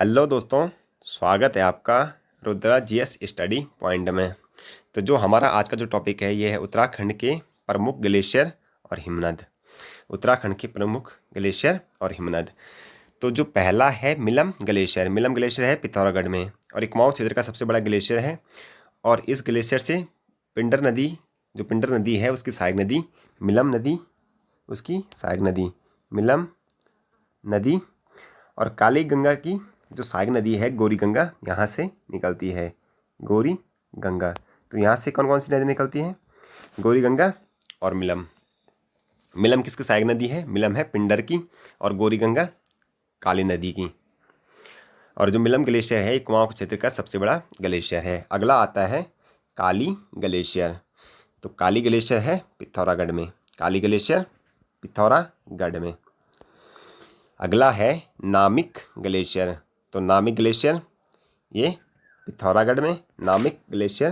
Hello दोस्तों, स्वागत है आपका रुद्रा जीएस स्टडी पॉइंट में। तो जो हमारा आज का जो टॉपिक है ये है उत्तराखंड के प्रमुख ग्लेशियर और हिमनद। उत्तराखंड के प्रमुख ग्लेशियर और हिमनद। तो जो पहला है मिलम ग्लेशियर। मिलम ग्लेशियर है पिथौरागढ़ में और एक कुमाऊं क्षेत्र का सबसे बड़ा ग्लेशियर है। और इस ग्लेशियर से पिंडर नदी, जो पिंडर नदी है उसकी सहायक नदी मिलम नदी, उसकी सहायक नदी मिलम नदी, और काली गंगा की जो सहायक नदी है गौरी गंगा यहाँ से निकलती है। गौरी गंगा, तो यहाँ से कौन कौन सी नदी निकलती है? गौरी गंगा और मिलम। मिलम किसकी सहायक नदी है? मिलम है पिंडर की, और गौरी गंगा काली नदी की। और जो मिलम ग्लेशियर है कुमाऊं क्षेत्र का सबसे बड़ा ग्लेशियर है। अगला आता है काली ग्लेशियर। तो काली ग्लेशियर है पिथौरागढ़ में। काली ग्लेशियर पिथौरागढ़ में। अगला है नामिक ग्लेशियर। तो नामिक ग्लेशियर ये पिथौरागढ़ में। नामिक ग्लेशियर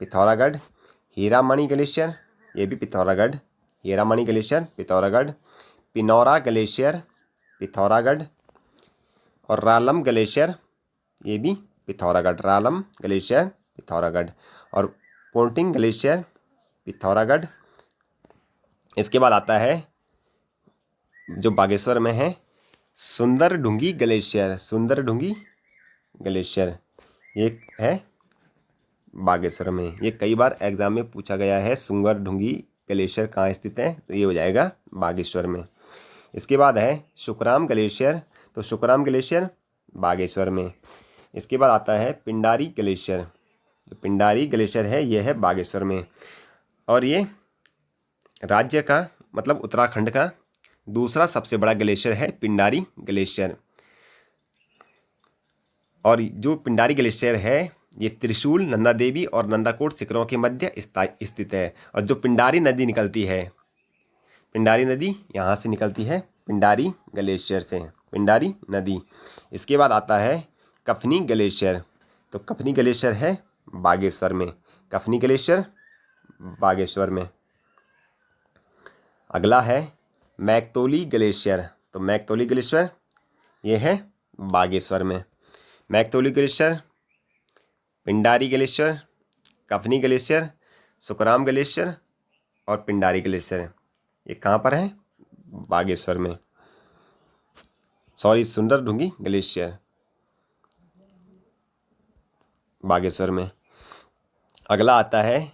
पिथौरागढ़। हीरामणि ग्लेशियर ये भी पिथौरागढ़। हीरामणि ग्लेशियर पिथौरागढ़। पिनौरा ग्लेशियर पिथौरागढ़। और रालम ग्लेशियर ये भी पिथौरागढ़। रालम ग्लेशियर पिथौरागढ़। और पोंटिंग ग्लेशियर पिथौरागढ़। इसके बाद आता है जो बागेश्वर में है सुंदरढुंगी ग्लेशियर। सुंदरढुंगी ग्लेशियर ये है बागेश्वर में। ये कई बार एग्जाम में पूछा गया है। सुंदरढुंगी ग्लेशियर कहाँ स्थित है? तो ये हो जाएगा बागेश्वर में। इसके बाद है शुकराम ग्लेशियर। तो शुकराम ग्लेशियर बागेश्वर में। इसके बाद आता है पिंडारी ग्लेशियर। जो पिंडारी ग्लेशियर है ये है बागेश्वर में। और ये राज्य का मतलब उत्तराखंड का दूसरा सबसे बड़ा ग्लेशियर है पिंडारी ग्लेशियर। और जो पिंडारी ग्लेशियर है ये त्रिशूल, नंदा देवी और नंदाकोट शिखरों के मध्य स्थित है। और जो पिंडारी नदी निकलती है, पिंडारी नदी यहाँ से निकलती है पिंडारी ग्लेशियर से, पिंडारी नदी। इसके बाद आता है कफनी ग्लेशियर। तो कफनी ग्लेशियर है बागेश्वर में। कफनी ग्लेशियर बागेश्वर में। अगला है मैकतोली ग्लेशियर। तो मैकतोली ग्लेशियर ये है बागेश्वर में। Maktoli glacier, Pindari glacier, Kafni glacier, Sukhram glacier और पिंडारी ग्लेशियर ये कहाँ पर है? बागेश्वर में। सॉरी, सुंदरढुंगी ग्लेशियर बागेश्वर में। अगला आता है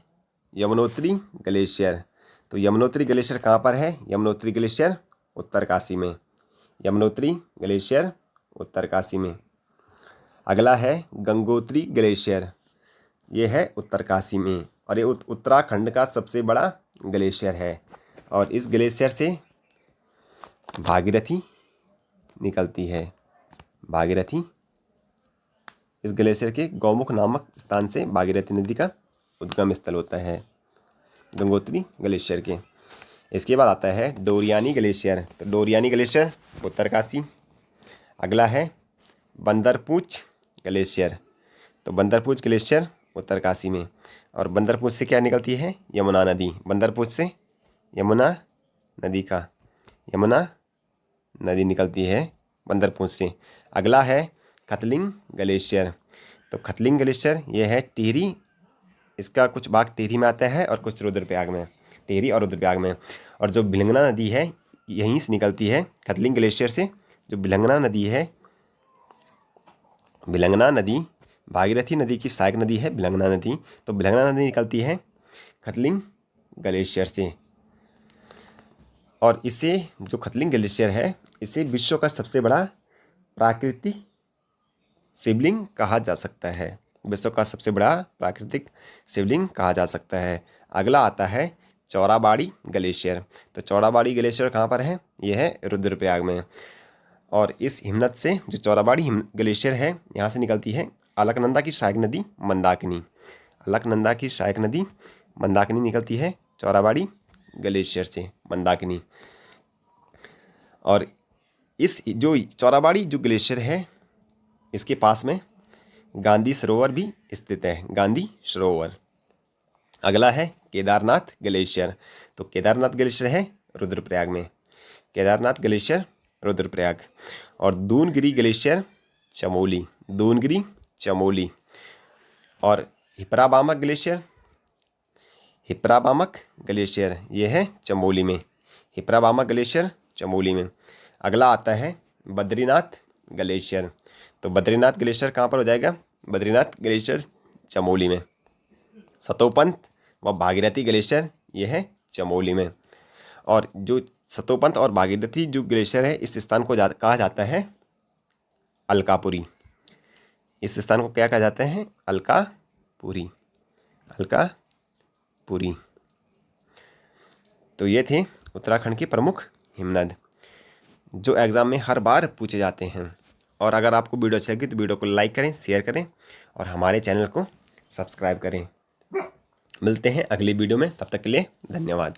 यमुनोत्री ग्लेशियर। तो यमुनोत्री ग्लेशियर कहाँ पर है? यमुनोत्री ग्लेशियर उत्तरकाशी में। यमुनोत्री ग्लेशियर उत्तरकाशी में। अगला है गंगोत्री ग्लेशियर। ये है उत्तरकाशी में और ये उत्तराखंड का सबसे बड़ा ग्लेशियर है। और इस ग्लेशियर से भागीरथी निकलती है। भागीरथी, इस ग्लेशियर के गौमुख नामक स्थान से भागीरथी नदी का उद्गम स्थल होता है गंगोत्री ग्लेशियर के। इसके बाद आता है डोरियानी ग्लेशियर। तो डोरियानी ग्लेशियर उत्तरकाशी। अगला है बंदरपूछ ग्लेशियर। तो बंदरपूछ ग्लेशियर उत्तरकाशी में। और बंदरपूछ से क्या निकलती है? यमुना नदी। बंदरपूछ से यमुना नदी का, यमुना नदी निकलती है बंदरपूछ से। अगला है खतलिंग ग्लेशियर। तो खतलिंग ग्लेशियर ये है टिहरी, इसका कुछ भाग टिहरी में आता है और कुछ रुद्रप्रयाग में, टिहरी और रुद्रप्रयाग में। और जो भिलंगना नदी है यहीं से निकलती है खतलिंग ग्लेशियर से। जो भिलंगना नदी है, भिलंगना नदी भागीरथी नदी की सहायक नदी है भिलंगना नदी। तो भिलंगना नदी निकलती है खतलिंग ग्लेशियर से। और इसे, जो खतलिंग ग्लेशियर है, इसे विश्व का सबसे बड़ा प्राकृतिक शिवलिंग कहा जा सकता है। विश्व का सबसे बड़ा प्राकृतिक शिवलिंग कहा जा सकता है। अगला आता है चौराबाड़ी ग्लेशियर। तो चौराबाड़ी ग्लेशियर कहाँ पर है? यह है रुद्रप्रयाग में। और इस हिमनद से, जो चौराबाड़ी ग्लेशियर है, यहाँ से निकलती है अलकनंदा की सहायक नदी मंदाकिनी। अलकनंदा की सहायक नदी मंदाकिनी निकलती है चौराबाड़ी ग्लेशियर से, मंदाकिनी। और इस जो चौराबाड़ी जो ग्लेशियर है इसके पास में गांधी सरोवर भी स्थित है, गांधी सरोवर। अगला है केदारनाथ ग्लेशियर। तो केदारनाथ ग्लेशियर है रुद्रप्रयाग में। केदारनाथ ग्लेशियर रुद्रप्रयाग। और दूनगिरी ग्लेशियर चमोली, दूनगिरी, चमोली। और हिपराबामक ग्लेशियर, हिपराबामक ग्लेशियर ये है चमोली में, हिपराबामक ग्लेशियर चमोली में। अगला आता है बद्रीनाथ ग्लेशियर। तो बद्रीनाथ ग्लेशियर कहाँ पर हो जाएगा? बद्रीनाथ ग्लेशियर चमोली में। सतोपंत व भागीरथी ग्लेशियर ये है चमोली में। और जो सतोपंत और भागीरथी जो ग्लेशियर है, इस स्थान को कहा जाता है अलकापुरी। इस स्थान को क्या कहा जाता है? अलकापुरी, अलकापुरी। तो ये थे उत्तराखंड के प्रमुख हिमनद जो एग्ज़ाम में हर बार पूछे जाते हैं। और अगर आपको वीडियो अच्छी लगी तो वीडियो को लाइक करें, शेयर करें और हमारे चैनल को सब्सक्राइब करें। मिलते हैं अगली वीडियो में, तब तक के लिए धन्यवाद।